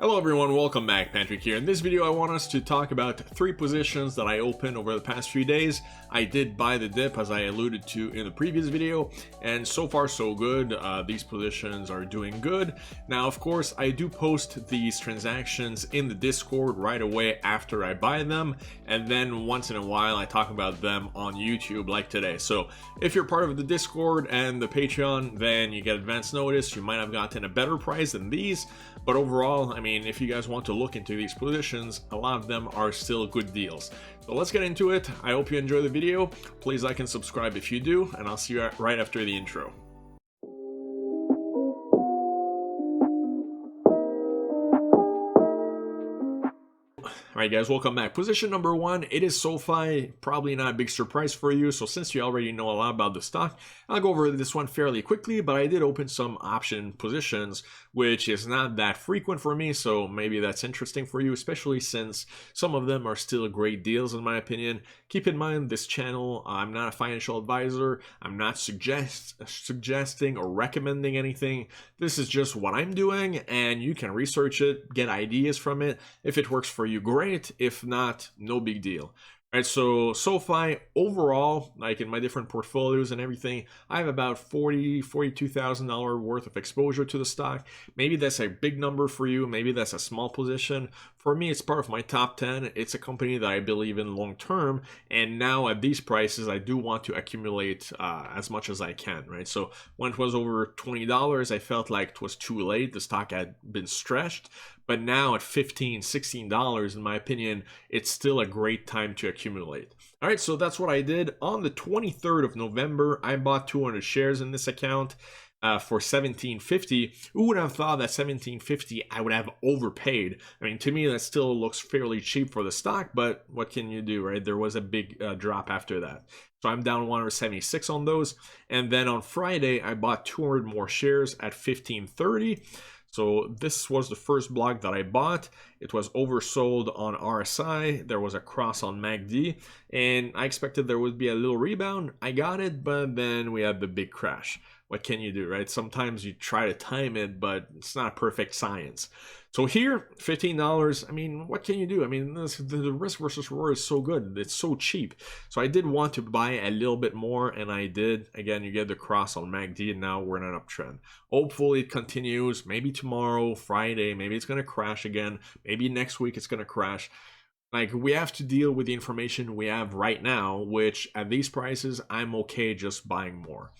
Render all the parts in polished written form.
Hello everyone, welcome back. Patrick here. In this video I want us to talk about 3 positions that I opened over the past few days. I did buy the dip as I alluded to in the previous video, and so far so good. These positions are doing good. Now of course I do post these transactions in the Discord right away after I buy them, and then once in a while I talk about them on YouTube like today. So if you're part of the Discord and the Patreon, then you get advance notice. You might have gotten a better price than these, but overall, I mean, if you guys want to look into these positions, a lot of them are still good deals. So let's get into it. I hope you enjoy the video. Please like and subscribe if you do, and I'll see you right after the intro. Alright guys, welcome back. Position number 1, it is SoFi, probably not a big surprise for you, so since you already know a lot about the stock, I'll go over this one fairly quickly, but I did open some option positions, which is not that frequent for me, so maybe that's interesting for you, especially since some of them are still great deals in my opinion. Keep in mind, this channel, I'm not a financial advisor, I'm not suggesting or recommending anything. This is just what I'm doing, and you can research it, get ideas from it. If it works for you, great. If not, no big deal. Alright, so SoFi overall, like in my different portfolios and everything, I have about $42,000 worth of exposure to the stock. Maybe that's a big number for you, maybe that's a small position. For me, it's part of my top 10. It's a company that I believe in long term, and now at these prices, I do want to accumulate as much as I can, right? So when it was over $20, I felt like it was too late. The stock had been stretched, but now at $15, $16, in my opinion, it's still a great time to accumulate. All right, so that's what I did. On the 23rd of November, I bought 200 shares in this account for $17.50. Who would have thought that $17.50 I would have overpaid? I mean, to me, that still looks fairly cheap for the stock, but what can you do, right? There was a big drop after that. So I'm down 176 on those. And then on Friday, I bought 200 more shares at $15.30. So this was the first block that I bought. It was oversold on RSI. There was a cross on MACD, and I expected there would be a little rebound. I got it, but then we had the big crash. What can you do, right? Sometimes you try to time it, but it's not perfect science. So here, $15, I mean, what can you do? I mean, the risk versus reward is so good. It's so cheap. So I did want to buy a little bit more, and I did. Again, you get the cross on MACD, and now we're in an uptrend. Hopefully it continues. Maybe tomorrow, Friday, maybe it's going to crash again. Maybe next week it's going to crash. Like, we have to deal with the information we have right now, which at these prices, I'm okay just buying more.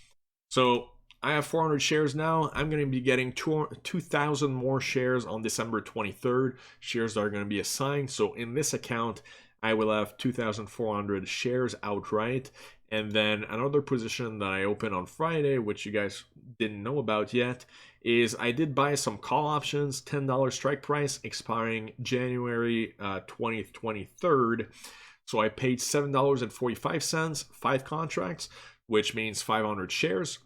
So I have 400 shares now. I'm going to be getting 2,000 more shares on December 23rd. Shares that are going to be assigned. So in this account, I will have 2,400 shares outright. And then another position that I opened on Friday, which you guys didn't know about yet, is I did buy some call options, $10 strike price, expiring January 20th, 23rd. So I paid $7.45, 5 contracts, which means 500 shares.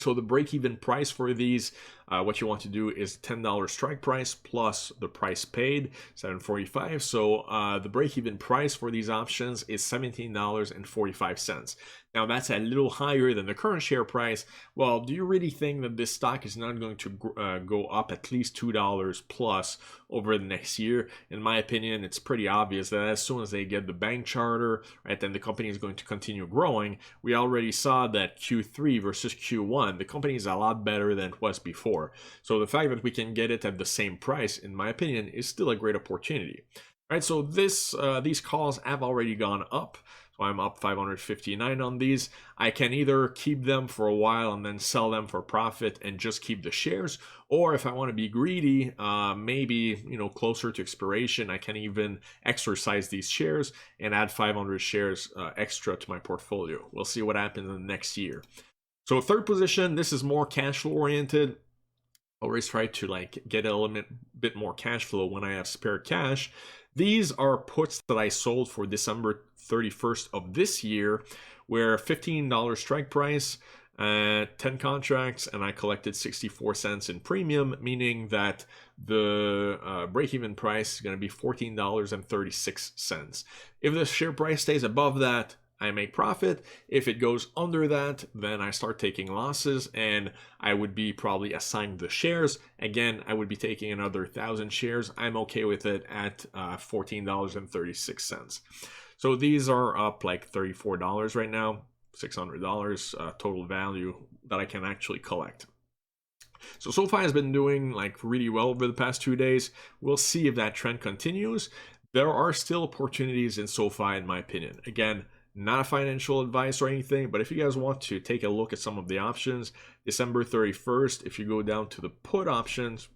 So the break-even price for these, what you want to do is $10 strike price plus the price paid, $7.45. So the break-even price for these options is $17.45. Now that's a little higher than the current share price. Well, do you really think that this stock is not going to go up at least $2 plus over the next year? In my opinion, it's pretty obvious that as soon as they get the bank charter, right, then the company is going to continue growing. We already saw that Q3 versus Q1, the company is a lot better than it was before. So the fact that we can get it at the same price, in my opinion, is still a great opportunity. All right, so these calls have already gone up. So I'm up 559 on these. I can either keep them for a while and then sell them for profit and just keep the shares, or if I want to be greedy, maybe, you know, closer to expiration, I can even exercise these shares and add 500 shares extra to my portfolio. We'll see what happens in the next year. So third position, this is more cash flow oriented. Always try to like get a little bit more cash flow when I have spare cash. These are puts that I sold for December 31st of this year, where $15 strike price, 10 contracts, and I collected 64 cents in premium, meaning that the break-even price is going to be $14.36. If the share price stays above that, I make profit. If it goes under that, then I start taking losses, and I would be probably assigned the shares. Again, I would be taking another 1,000 shares. I'm okay with it at $14.36. So these are up like $34 right now, $600 total value that I can actually collect. So SoFi has been doing like really well over the past 2 days. We'll see if that trend continues. There are still opportunities in SoFi, in my opinion. Again, not a financial advice or anything, but if you guys want to take a look at some of the options, December 31st, if you go down to the put options,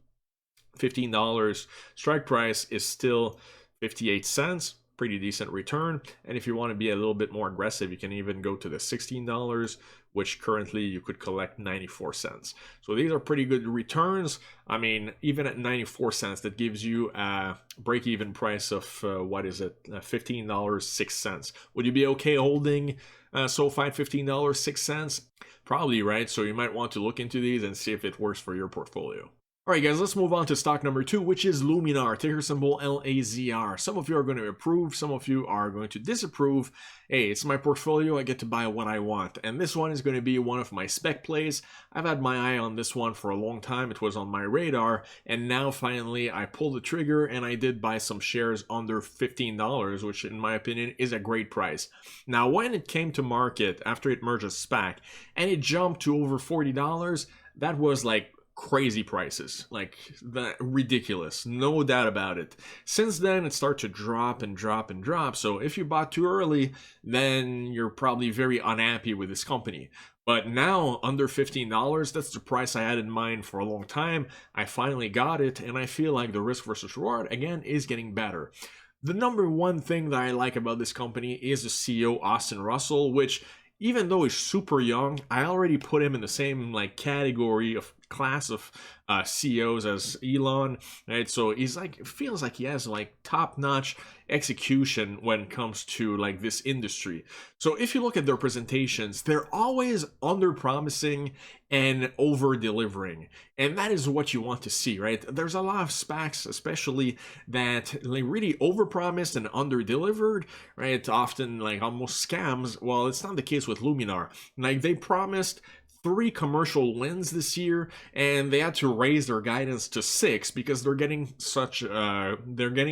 $15 strike price is still 58 cents. Pretty decent return. And if you want to be a little bit more aggressive, you can even go to the $16, which currently you could collect 94 cents. So these are pretty good returns. I mean, even at 94 cents, that gives you a break-even price of what is it, $15.06. Would you be okay holding SoFi at $15.06? Probably, right? So you might want to look into these and see if it works for your portfolio. Alright guys, let's move on to stock number 2, which is Luminar, ticker symbol LAZR. Some of you are going to approve, some of you are going to disapprove. Hey, it's my portfolio, I get to buy what I want. And this one is going to be one of my spec plays. I've had my eye on this one for a long time, it was on my radar, and now finally I pulled the trigger and I did buy some shares under $15, which in my opinion is a great price. Now when it came to market after it merged as SPAC and it jumped to over $40, that was like crazy prices, like that, ridiculous, no doubt about it. Since then it started to drop and drop and drop, so if you bought too early, then you're probably very unhappy with this company. But now under $15, that's the price I had in mind for a long time. I finally got it, and I feel like the risk versus reward again is getting better. The number one thing that I like about this company is the CEO, Austin Russell, which even though he's super young, I already put him in the same like category of class of CEOs as Elon, right? So he's like, feels like he has like top-notch execution when it comes to like this industry. So if you look at their presentations, they're always under-promising and over-delivering, and that is what you want to see, right? There's a lot of SPACs especially that like really over-promised and under-delivered, right? Often like almost scams. Well, it's not the case with Luminar. Like they promised 3 commercial wins this year, and they had to raise their guidance to 6 because they're getting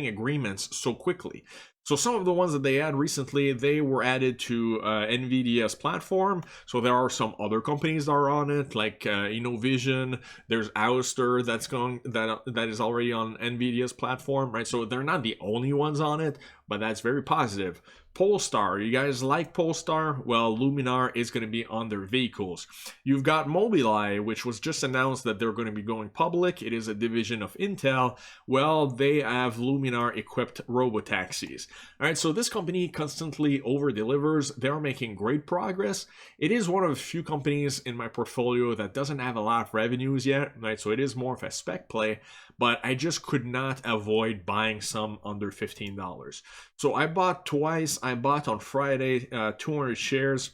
agreements so quickly. So some of the ones that they had recently, they were added to NVIDIA's platform. So there are some other companies that are on it, like Innovision. There's Ouster that is already on NVIDIA's platform, right? So they're not the only ones on it, but that's very positive. Polestar, you guys like Polestar? Well, Luminar is going to be on their vehicles. You've got Mobileye, which was just announced that they're going to be going public. It is a division of Intel. Well, they have Luminar-equipped robotaxis. All right, so this company constantly over-delivers. They're making great progress. It is one of the few companies in my portfolio that doesn't have a lot of revenues yet, right? So it is more of a spec play, but I just could not avoid buying some under $15. So I bought twice. I bought on Friday 200 shares,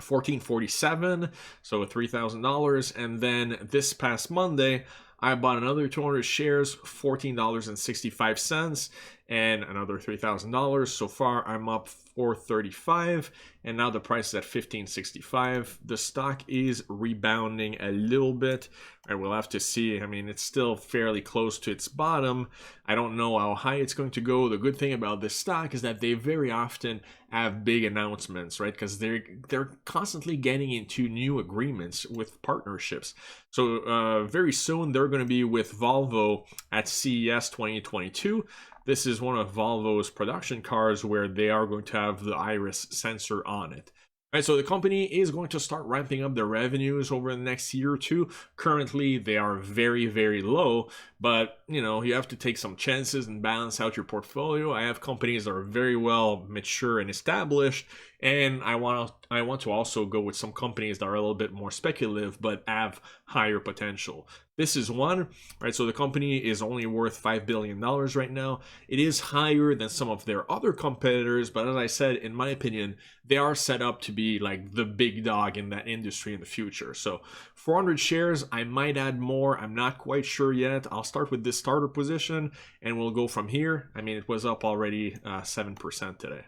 $14.47, so $3,000, and then this past Monday I bought another 200 shares, $14.65, and another $3,000. So far I'm up $4.35, and now the price is at $15.65. The stock is rebounding a little bit. I will have to see. I mean, it's still fairly close to its bottom. I don't know how high it's going to go. The good thing about this stock is that they very often have big announcements, right? Because they're constantly getting into new agreements with partnerships. So very soon they're going to be with Volvo at CES 2022. This is one of Volvo's production cars where they are going to have the iris sensor on it. All right, so the company is going to start ramping up their revenues over the next year or two. Currently, they are very, very low, but you know, you have to take some chances and balance out your portfolio. I have companies that are very well mature and established, and I want to also go with some companies that are a little bit more speculative but have higher potential. This is one, right? So the company is only worth $5 billion right now. It is higher than some of their other competitors, but as I said, in my opinion, they are set up to be like the big dog in that industry in the future. So 400 shares, I might add more. I'm not quite sure yet. I'll start with this starter position and we'll go from here. I mean, it was up already 7% today.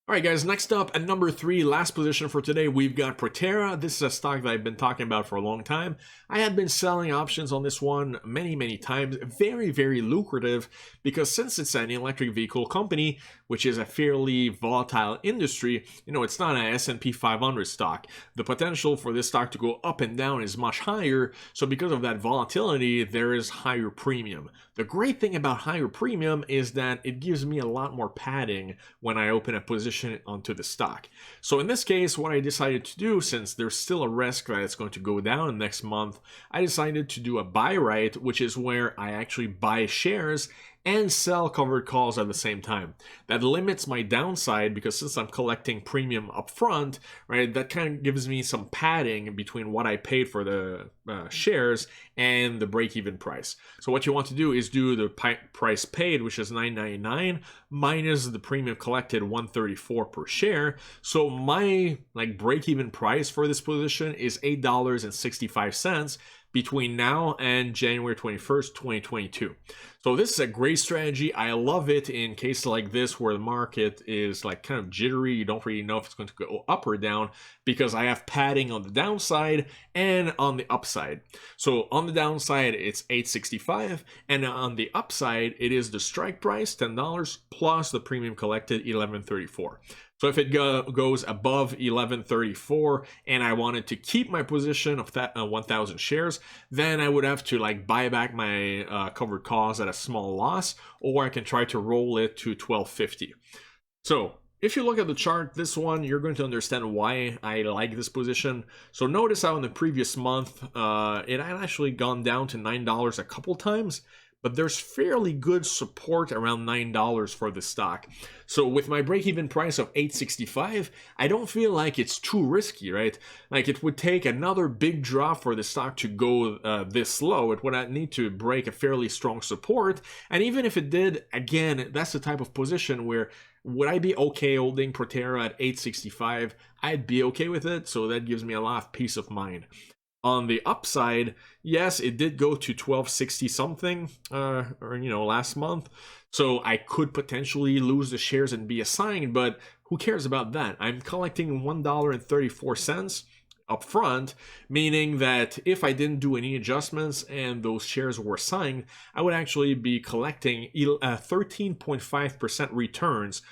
All right, guys, next up at number 3, last position for today, we've got Proterra. This is a stock that I've been talking about for a long time. I had been selling options on this one many times. Very, very lucrative because since it's an electric vehicle company, which is a fairly volatile industry, it's not an S&P 500 stock. The potential for this stock to go up and down is much higher. So because of that volatility, there is higher premium. The great thing about higher premium is that it gives me a lot more padding when I open a position onto the stock. So in this case, what I decided to do, since there's still a risk that it's going to go down next month, I decided to do a buy right, which is where I actually buy shares and sell covered calls at the same time. That limits my downside because since I'm collecting premium up front, right, that kind of gives me some padding between what I paid for the shares and the break-even price. So what you want to do is do the price paid, which is $9.99, minus the premium collected, $134 per share. So my break-even price for this position is $8.65 between now and January 21st, 2022. So this is a great strategy. I love it in cases like this where the market is kind of jittery. You don't really know if it's going to go up or down because I have padding on the downside and on the upside. So on the downside, it's $8.65, and on the upside, it is the strike price, $10, plus the premium collected, $11.34. So if it goes above $11.34 and I wanted to keep my position of that 1,000 shares, then I would have to buy back my covered calls at a small loss, or I can try to roll it to $12.50. So if you look at the chart, this one, you're going to understand why I like this position. So notice how in the previous month, it had actually gone down to $9 a couple times, but there's fairly good support around $9 for the stock. So with my break-even price of $8.65, I don't feel like it's too risky, right? It would take another big drop for the stock to go this low. It would need to break a fairly strong support. And even if it did, again, that's the type of position where would I be okay holding Proterra at $8.65? I'd be okay with it, so that gives me a lot of peace of mind. On the upside, yes, it did go to $12.60 something, last month. So I could potentially lose the shares and be assigned, but who cares about that? I'm collecting $1.34 up front, meaning that if I didn't do any adjustments and those shares were assigned, I would actually be collecting 13.5% returns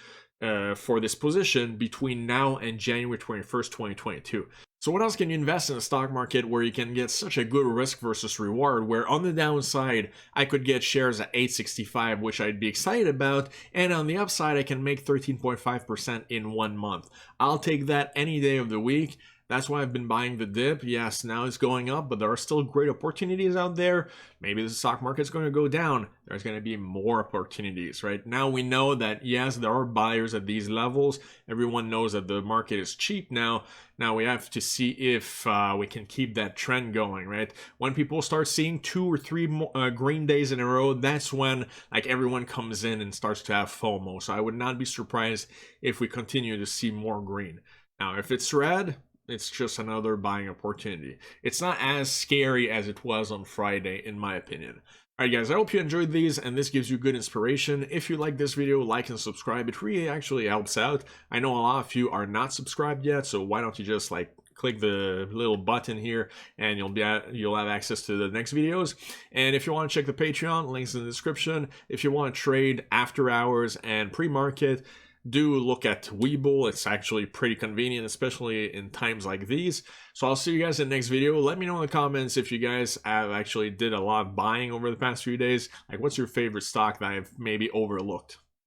for this position between now and January 21st, 2022. So what else can you invest in the stock market where you can get such a good risk versus reward, where on the downside, I could get shares at $8.65, which I'd be excited about, and on the upside, I can make 13.5% in 1 month. I'll take that any day of the week. That's why I've been buying the dip. Yes, now it's going up, but there are still great opportunities out there. Maybe the stock market's going to go down. There's going to be more opportunities, right? Now we know that, yes, there are buyers at these levels. Everyone knows that the market is cheap now. Now we have to see if we can keep that trend going, right? When people start seeing 2 or 3 green days in a row, that's when everyone comes in and starts to have FOMO. So I would not be surprised if we continue to see more green. Now, if it's red, it's just another buying opportunity. It's not as scary as it was on Friday, in my opinion. Alright guys, I hope you enjoyed these and this gives you good inspiration. If you like this video, like and subscribe. It really actually helps out. I know a lot of you are not subscribed yet, so why don't you just click the little button here and you'll have access to the next videos. And if you want to check the Patreon, links in the description. If you want to trade after hours and pre-market, do look at WeBull. It's actually pretty convenient, especially in times like these. So I'll see you guys in the next video. Let me know in the comments if you guys have actually did a lot of buying over the past few days. What's your favorite stock that I've maybe overlooked?